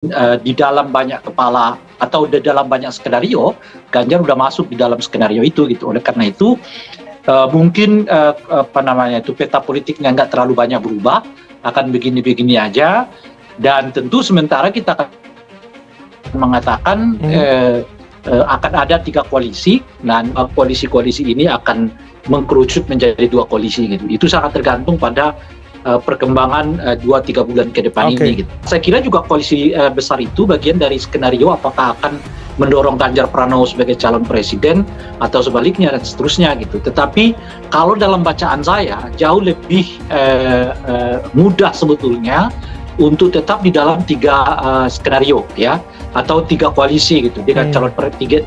di dalam banyak kepala atau di dalam banyak skenario, Ganjar udah masuk di dalam skenario itu gitu. Oleh karena itu mungkin peta politiknya nggak terlalu banyak berubah, akan begini-begini aja. Dan tentu sementara kita akan mengatakan akan ada 3 koalisi, dan koalisi-koalisi ini akan mengkerucut menjadi 2 koalisi gitu. Itu sangat tergantung pada perkembangan 2-3 bulan ke depan ini gitu. Saya kira juga koalisi besar itu bagian dari skenario apakah akan mendorong Ganjar Pranowo sebagai calon presiden atau sebaliknya dan seterusnya gitu. Tetapi kalau dalam bacaan saya jauh lebih mudah sebetulnya untuk tetap di dalam 3 skenario ya, atau 3 koalisi gitu dengan calon 3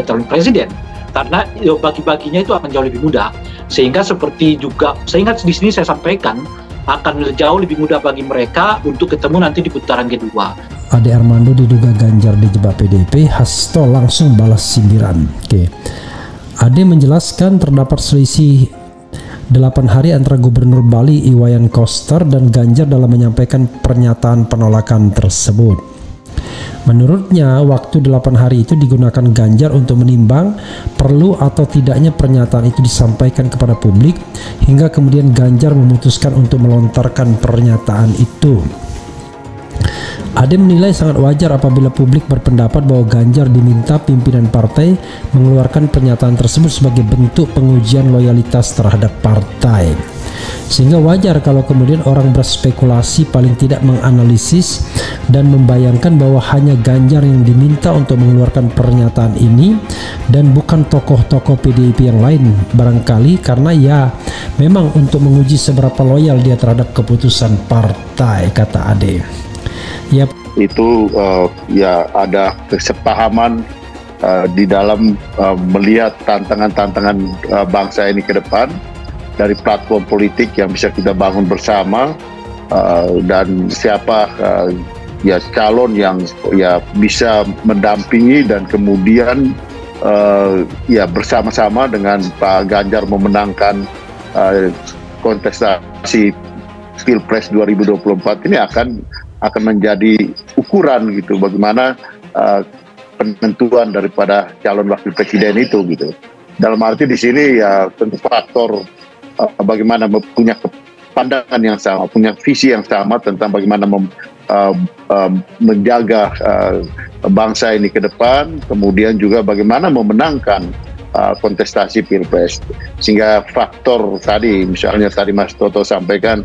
calon presiden. Karena bagi-baginya itu akan jauh lebih mudah, sehingga di sini saya sampaikan akan jauh lebih mudah bagi mereka untuk ketemu nanti di putaran kedua. Ade Armando diduga Ganjar dijebak PDIP, Hasto langsung balas sindiran. Ade menjelaskan terdapat selisih 8 hari antara Gubernur Bali Iwayan Koster dan Ganjar dalam menyampaikan pernyataan penolakan tersebut. Menurutnya, waktu 8 hari itu digunakan Ganjar untuk menimbang perlu atau tidaknya pernyataan itu disampaikan kepada publik, hingga kemudian Ganjar memutuskan untuk melontarkan pernyataan itu. Ade menilai sangat wajar apabila publik berpendapat bahwa Ganjar diminta pimpinan partai mengeluarkan pernyataan tersebut sebagai bentuk pengujian loyalitas terhadap partai. Sehingga wajar kalau kemudian orang berspekulasi paling tidak menganalisis dan membayangkan bahwa hanya Ganjar yang diminta untuk mengeluarkan pernyataan ini dan bukan tokoh-tokoh PDIP yang lain, barangkali karena ya memang untuk menguji seberapa loyal dia terhadap keputusan partai, kata Ade. Ya, itu ya ada kesepahaman di dalam melihat tantangan-tantangan bangsa ini ke depan dari platform politik yang bisa kita bangun bersama, dan siapa ya calon yang ya bisa mendampingi dan kemudian ya bersama-sama dengan Pak Ganjar memenangkan kontestasi Pilpres 2024 ini akan menjadi ukuran gitu bagaimana penentuan daripada calon wakil presiden itu gitu. Dalam arti di sini ya tentu faktor bagaimana punya pandangan yang sama, punya visi yang sama tentang bagaimana menjaga bangsa ini ke depan, kemudian juga bagaimana memenangkan kontestasi Pilpres. Sehingga faktor tadi, misalnya tadi Mas Toto sampaikan,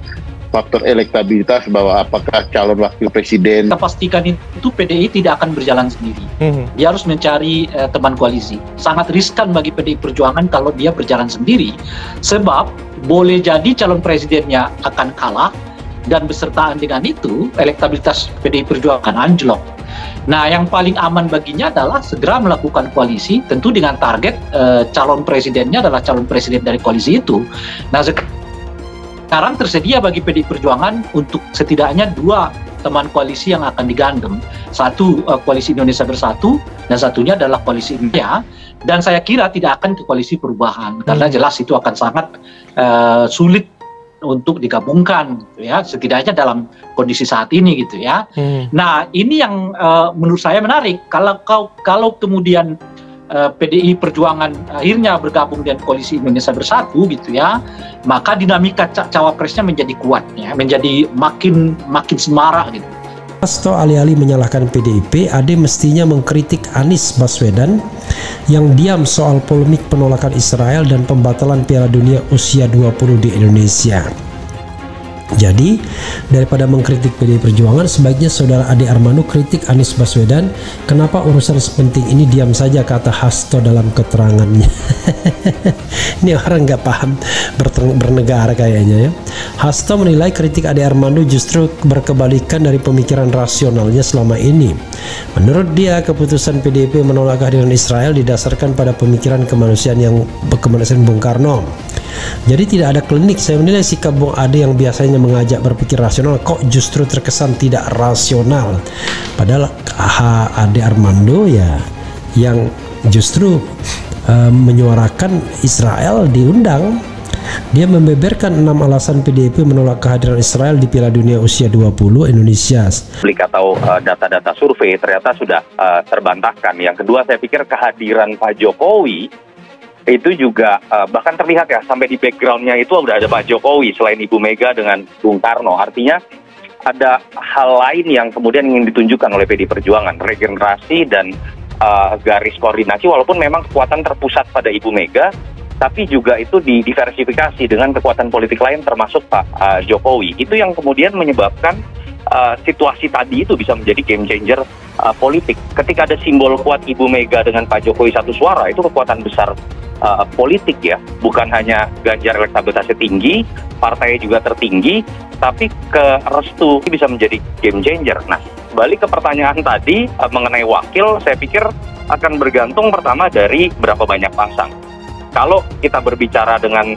faktor elektabilitas bahwa apakah calon wakil presiden. Kita pastikan itu PDI tidak akan berjalan sendiri. Dia harus mencari teman koalisi. Sangat riskan bagi PDI Perjuangan kalau dia berjalan sendiri, sebab boleh jadi calon presidennya akan kalah dan bersertaan dengan itu elektabilitas PDI Perjuangan anjlok. Nah, yang paling aman baginya adalah segera melakukan koalisi, tentu dengan target calon presidennya adalah calon presiden dari koalisi itu. Nah, sekarang tersedia bagi PDI Perjuangan untuk setidaknya 2 teman koalisi yang akan digandeng. Satu koalisi Indonesia Bersatu dan satunya adalah koalisi India. Dan saya kira tidak akan ke koalisi perubahan karena jelas itu akan sangat sulit untuk digabungkan gitu ya, setidaknya dalam kondisi saat ini gitu ya. Nah, ini yang menurut saya menarik kalau kemudian PDI Perjuangan akhirnya bergabung dengan koalisi Indonesia Bersatu gitu ya, maka dinamika cawapresnya menjadi kuat ya, menjadi makin semarak gitu. Hasto alih-alih menyalahkan PDIP, Ade mestinya mengkritik Anies Baswedan yang diam soal polemik penolakan Israel dan pembatalan Piala Dunia usia 20 di Indonesia. Jadi, daripada mengkritik PDI Perjuangan, sebaiknya saudara Ade Armando kritik Anies Baswedan. Kenapa urusan sepenting ini diam saja, kata Hasto dalam keterangannya. Ini orang nggak paham bernegara kayaknya ya. Hasto menilai kritik Ade Armando justru berkebalikan dari pemikiran rasionalnya selama ini. Menurut dia, keputusan PDIP menolak kehadiran Israel didasarkan pada pemikiran kemanusiaan Bung Karno. Jadi tidak ada klinik. Saya menilai sikap Bung Ade yang biasanya mengajak berpikir rasional kok justru terkesan tidak rasional. Padahal Ade Armando ya yang justru menyuarakan Israel diundang Dia membeberkan 6 alasan PDIP menolak kehadiran Israel di Piala Dunia Usia 20 Indonesia. Atau data-data survei ternyata sudah terbantahkan. Yang kedua, saya pikir kehadiran Pak Jokowi itu juga bahkan terlihat ya, sampai di backgroundnya itu udah ada Pak Jokowi selain Ibu Mega dengan Bung Karno. Artinya ada hal lain yang kemudian ingin ditunjukkan oleh PD Perjuangan, regenerasi dan garis koordinasi, walaupun memang kekuatan terpusat pada Ibu Mega, tapi juga itu diversifikasi dengan kekuatan politik lain termasuk Pak Jokowi. Itu yang kemudian menyebabkan situasi tadi itu bisa menjadi game changer politik. Ketika ada simbol kuat Ibu Mega dengan Pak Jokowi satu suara, itu kekuatan besar politik ya. Bukan hanya Ganjar elektabilitasnya tinggi, partainya juga tertinggi, tapi ke restu bisa menjadi game changer. Nah, balik ke pertanyaan tadi mengenai wakil, saya pikir akan bergantung pertama dari berapa banyak pasang. Kalau kita berbicara dengan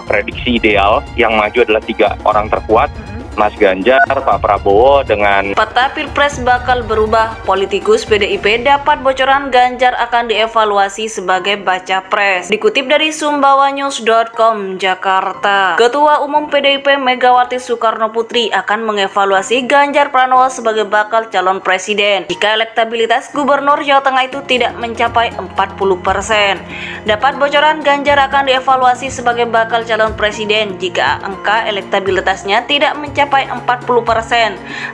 prediksi ideal, yang maju adalah 3 orang terkuat, Mas Ganjar, Pak Prabowo dengan... Peta Pilpres bakal berubah, politikus PDIP dapat bocoran Ganjar akan dievaluasi sebagai baca pres. Dikutip dari sumbawanews.com, Jakarta. Ketua Umum PDIP Megawati Soekarno Putri akan mengevaluasi Ganjar Pranowo sebagai bakal calon presiden jika elektabilitas Gubernur Jawa Tengah itu tidak mencapai 40%. Dapat bocoran Ganjar akan dievaluasi sebagai bakal calon presiden jika angka elektabilitasnya tidak mencapai 40%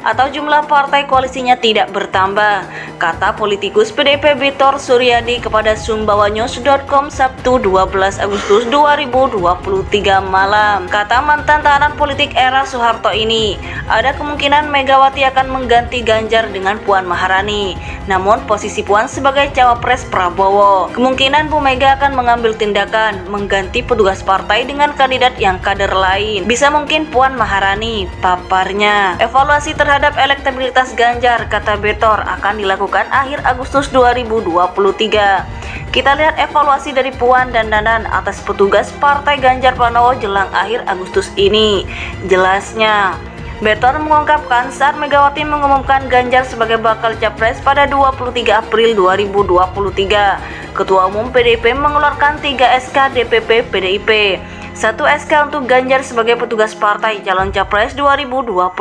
atau jumlah partai koalisinya tidak bertambah, kata politikus PDIP Victor Suryadi kepada sumbawanews.com Sabtu 12 Agustus 2023 malam. Kata mantan tahanan politik era Soeharto ini, ada kemungkinan Megawati akan mengganti Ganjar dengan Puan Maharani, namun posisi Puan sebagai cawapres Prabowo. Kemungkinan Bu Mega akan mengambil tindakan mengganti petugas partai dengan kandidat yang kader lain. Bisa mungkin Puan Maharani, paparnya. Evaluasi terhadap elektabilitas Ganjar, kata Betor, akan dilakukan akhir Agustus 2023. Kita lihat evaluasi dari Puan dan Danan atas petugas partai Ganjar Pranowo jelang akhir Agustus ini. Jelasnya, Betor mengungkapkan saat Megawati mengumumkan Ganjar sebagai bakal capres pada 23 April 2023. Ketua Umum PDIP mengeluarkan 3 SK DPP PDIP. 1 SK untuk Ganjar sebagai petugas partai calon capres 2024.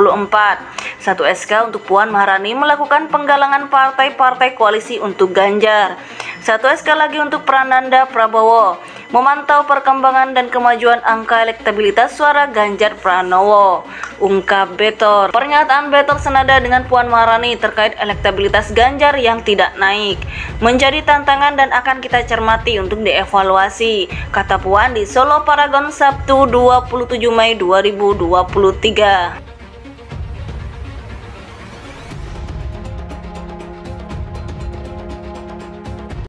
1 SK untuk Puan Maharani melakukan penggalangan partai-partai koalisi untuk Ganjar. 1 SK lagi untuk Prananda Prabowo memantau perkembangan dan kemajuan angka elektabilitas suara Ganjar Pranowo, ungkap Betor. Pernyataan Betor senada dengan Puan Maharani terkait elektabilitas Ganjar yang tidak naik menjadi tantangan dan akan kita cermati untuk dievaluasi, kata Puan di Solo Paragon Sabtu 27 Mei 2023.